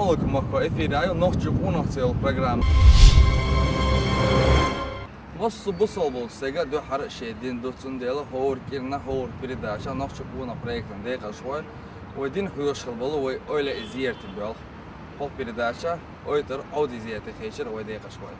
Assalamualaikum makko efiraju Нохчийн Къонах цел программа. Вас бусал бол сега до хар шедин до цундела хор кирна хор передача Нохчийн Къонах проектын дегашвай. Один хуйшыл болу ой ойле изиерт бел. Хор передача ойтер аудизият хешер ой дегашвай.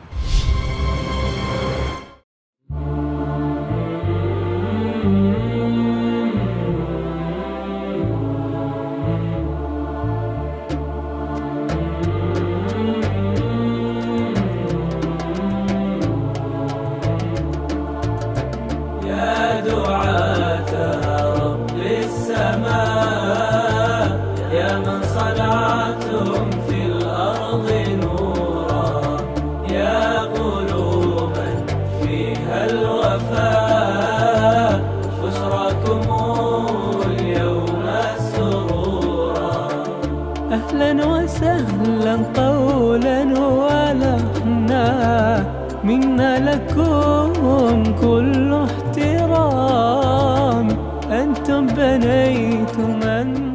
أهلا وسهلا قولا ولحنا منا لكم كل احترام أنتم بنيتم أنتم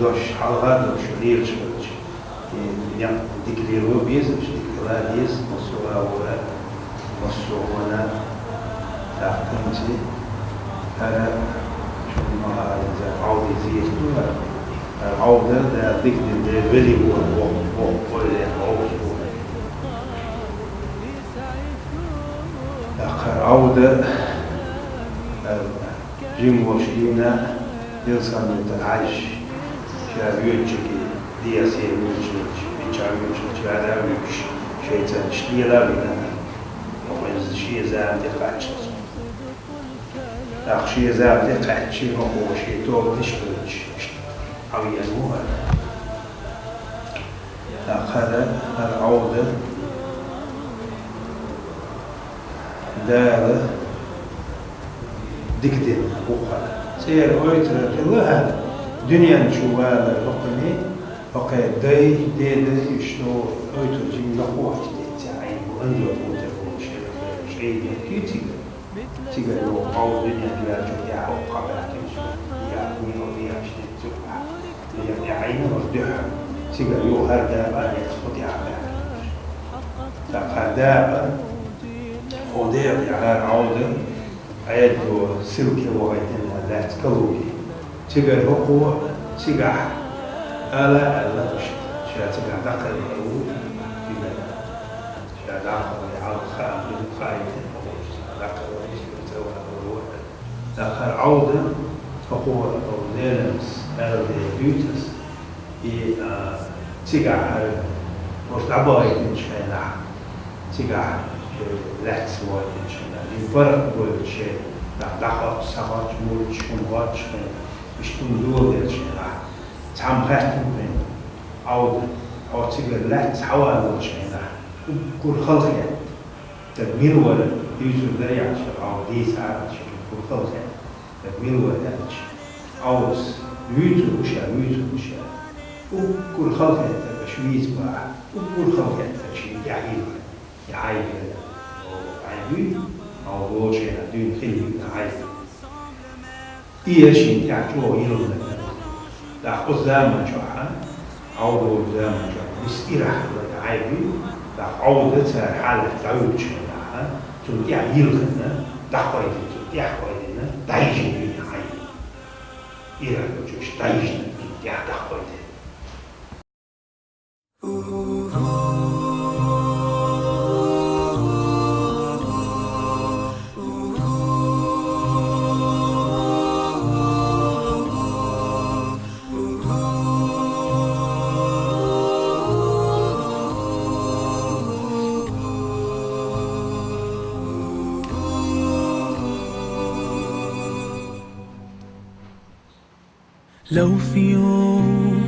دوش حلقات وشغير شويش يعني ديكليرو بيز مش ديكلار بيز مصورنا تاعتنتي هذا شو ما هذا عودة زي عودة ده ديك ده فيري هو عودة جيم وشينا يلصق العيش شابيوتشكي دياسي ويوتش بيتشابيوتش هذا ويوش شيء تشتيلا بينا ومن شيء زاد يقعش أخشي زاد يقعش هو شيء توب تشتريش عويا هو أخذ العودة دار دكتين وقال سير أويتر كلها دنيا نشوفها الحكمي وقع داي يشتو أويتر جيم نقوة تاعي وأنجو وتفوق شيء كي تيجا لو قاو دنيا لا جويا وقبل يا مين يا شتي يا عين وردها تيجا يو هذا ما يخطي على فهذا خدير على العودة عيدو سلوكي وغيتنا لا تكلوكي تيجا الحقوق تيجا ألا شا تيجا داخل الأول شا داخل على الخائن داخل عودة حقوق نيرمس هذا بيوتس تيجا على مرتبط إنشاء تيجا لاتس وايد إنشاء الفرق بين شيء داخل سقط مول شموات مش تندور إنشاء تعم خاتم بين عودة أو تيجا لاتس حوالي إنشاء كل خلقية تدمير ولا يوجد ذي عشان عودي ساعة كل خلقية تدمير ولا عاوز يوجد وشا وكل خلقية تبشويز بقى وكل خلقية تشي يعيب عيبي أو روشة دون خلي عيب إيشين تعجو يلون لا خذ زمان شوحة عودة زمان شوحة بس إراح عيبي لا عودة حالة تعود شوحة تودع يلون دعوة تودع قوينا دايجين عيب إراح جوش دايجين تودع دعوة لو في يوم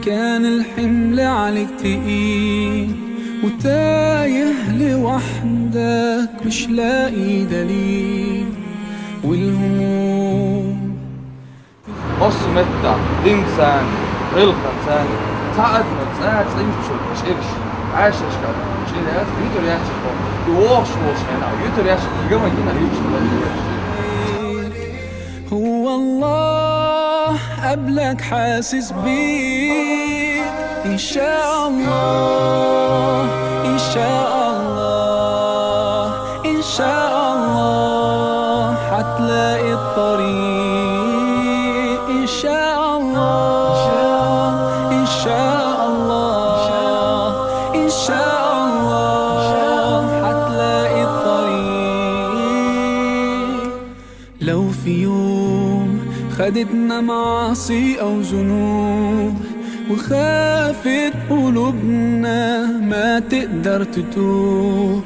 كان الحمل عليك تقيل وتايه لوحدك مش لاقي دليل والهموم مصمتة دينسان غلقة ثاني تعد متساعد سيمشو مش إيش عايش إيش كذا مش إيه يوتر ياشي يواش هنا يوتر ياشي يوم يجينا يوتر هو الله قبلك حاسس بيك إن شاء الله إن شاء الله إن شاء الله حتلاقي الطريق إن شاء الله إن شاء الله إن شاء الله حتلاقي الطريق لو في يوم خدتنا معاصي أو ذنوب وخافت قلوبنا ما تقدر تتوب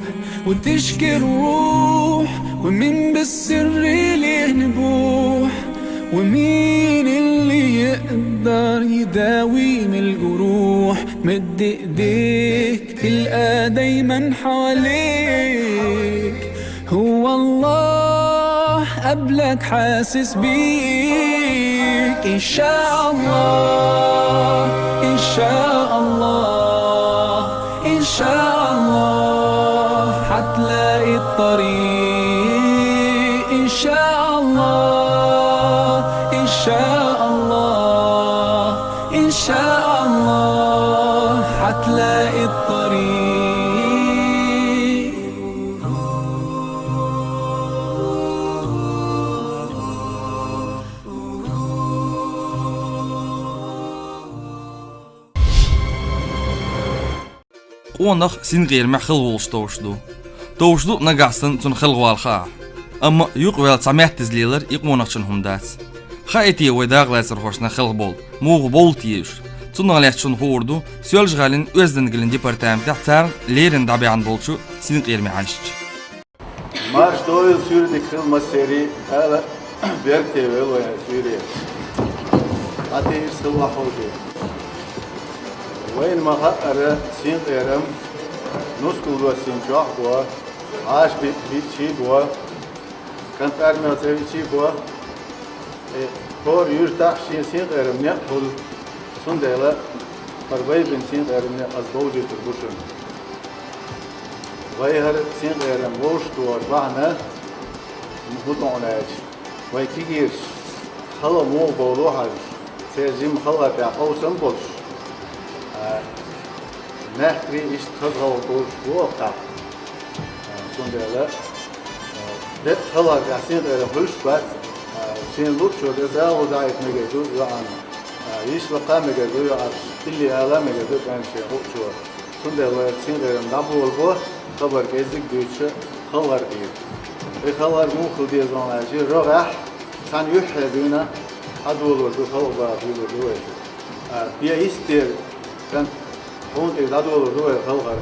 وتشكي الروح ومين بالسر ليه نبوح ومين اللي يقدر يداوي من الجروح مد ايديك تلقى دايما حواليك هو الله قبلك حاسس بيك إن شاء الله إن شاء الله إن شاء الله حتلاقي الطريق إن شاء الله إن شاء الله إن شاء الله حتلاقي الطريق Қонақ сен ғерме қыл болш тоушду. Тоушду нагастын цун қыл ғалға. Amma yuq vel samet dizliler ilk Нохчийн humdats. Xayti oydaqlayser hoşna xilq bol. Muğ bol tiyeş. Tunalaqçun hordu sölжгалин özdengilin departamenti tsar lerin dabian bolçu sin qermi anşç. Marş doyul sürdi kılma seri ala berkte vel oya sürü. Ate sılla holdu. Wayn ma ara sin qeram nuskul do sin çoq bo. Aş bit çi bo. Kantar me sevi çi bo. Por yurta sin qeram ne hol sundela Parvay bin sin qeram ne az bawji turbuşun. غير سين غير موش دور بعنا مبطن علاج ويكير خلا مو بولوها سيرجيم خلا تعقو سنبولش نحكري إيش تخذها وطول وقع سندلا ده خلا سين غير هلش بس سين لوتشو ده زاو دايت مجدو يعني إيش وقع مجدو يعني اللي على مجدو كان شيء لوتشو سندلا سين غير نابول بو خبر كذب دوتشة خبر غير. خبر مو خدي زمان أجي رجع كان يحدونا أدول ورد خبر بعدول ورد. بيستير كان هون أدول ورد خبر.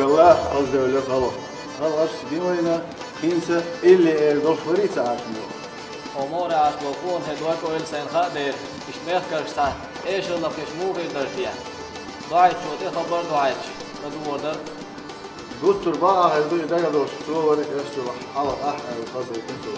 الله قصده ولا غلط خلاص دي وين خمسة اللي الدكتوري تعرفني أمور عشبوكون هدوك ويل سين خادر إشميخ كرشتا إيش الله كشمو في درتيا ضاعت شو تخبر ضاعت بدو وردر دكتور بقى هيدو يدقى دوش صور يشتغل على أحد القصة كنتو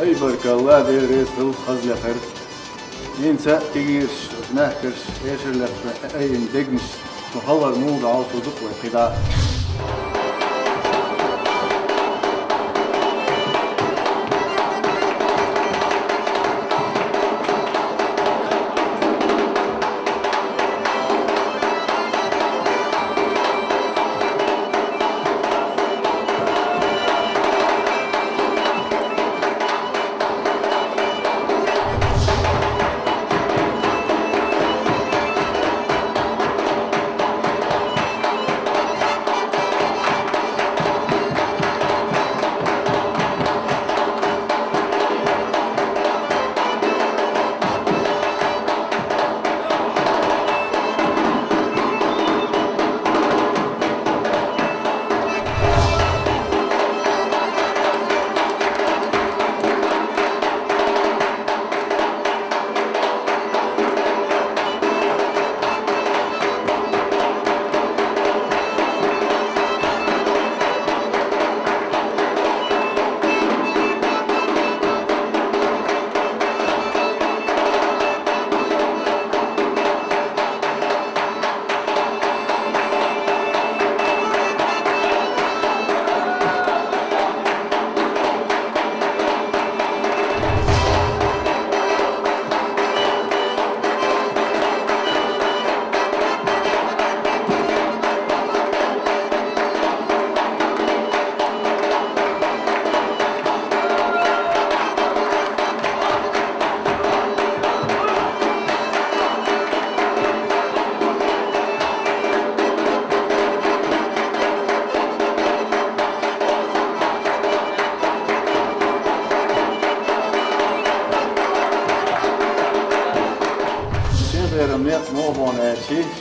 أي بارك الله دير ريس بالخزل خير ينسى تجيرش نهكرش إيش اللي أي ندقنش تحور موضع وصدق وقضاء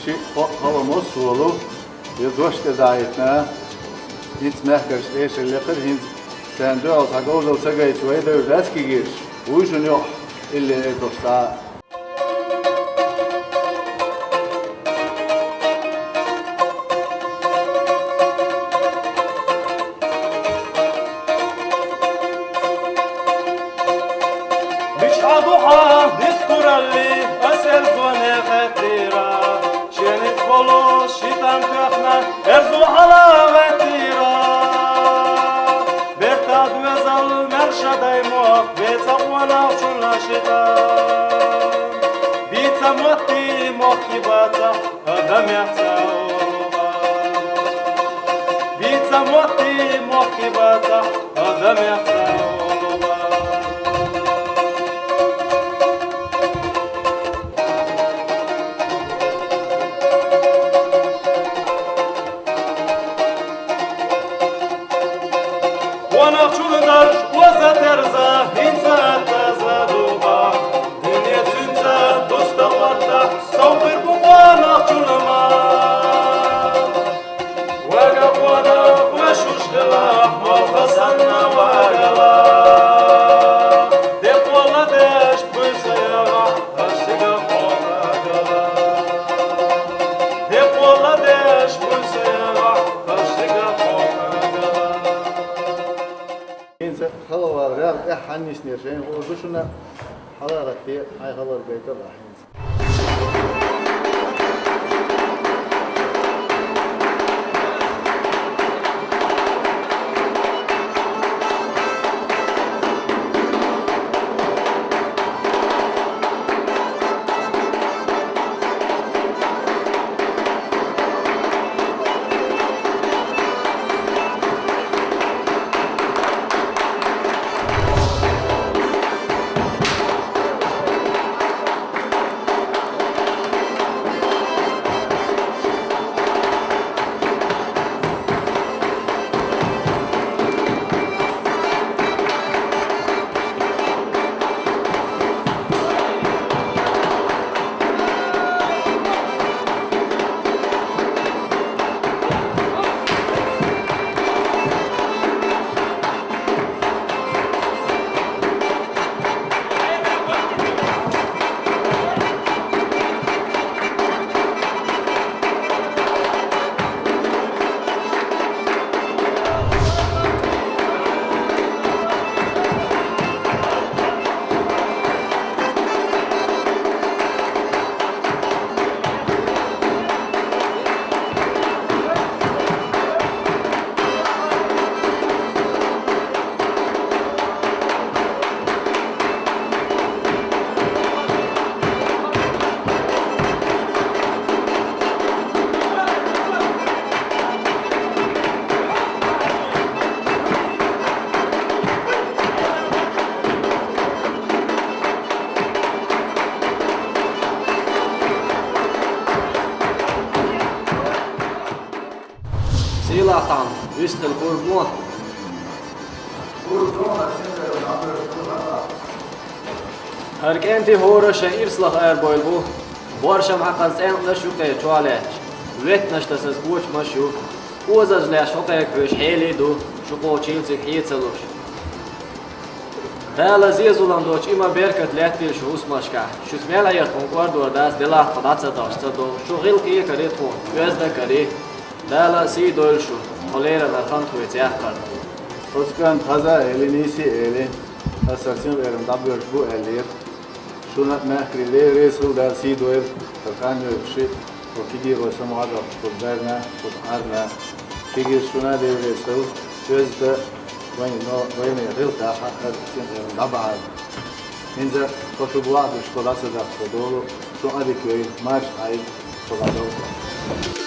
شيء هو مصولو يدوش كزايتنا يتمحكش إيش اللي قرهن سندوق تجوزو سجايت ويدا وداسكي جيش ويشون يوح اللي دوستا kolo shitam köhna erzu halavetira Berta duezal merşaday muak Beca uana uçunla shitam Bica muati muaki baca Adam yakca oluba Bica muati muaki baca Adam yakca oluba Нохчудаш оза терза инса таза дуба Дүния сүнса доста варта саупер буба нохчулама Вага вада вашушгала мохасанна вагала Депола деш пысаяга аштига хогагала Депола деш пысаяга аштига хогагала خلوا الرجال إحني سنيرشين وشوشنا حضرتك في هاي خبر بيت الرحيم Silatan, ystel kurmuot. Herkenti horosha irslag erboilbu. Borsham haqqas enqla shukay chualech. Vetnashtasas guch mashu. Uzas lash hokay kush helidu. Shuko chilsik hitsalush. Dala zizulandoch ima berkat letil shu usmashka. Shu smelayat konkordu das delat qadatsadash tsado. Shu gilki karitun. Gözda kari. Dala si dolshu. Holera da khantu etiyakar. Oskan taza elinisi elin. Asaksin verim dabyor bu elir. Şuna mehkrile resul da si doel. Takanyo shit. Okidi rosamada kurdarna kurarna. Kigi şuna de resul. Gözda وين غلطة حتى طبعا إنزا خشوبات الشوكولاتة ده خدوله شو أديك وين ماش هاي شوكولاتة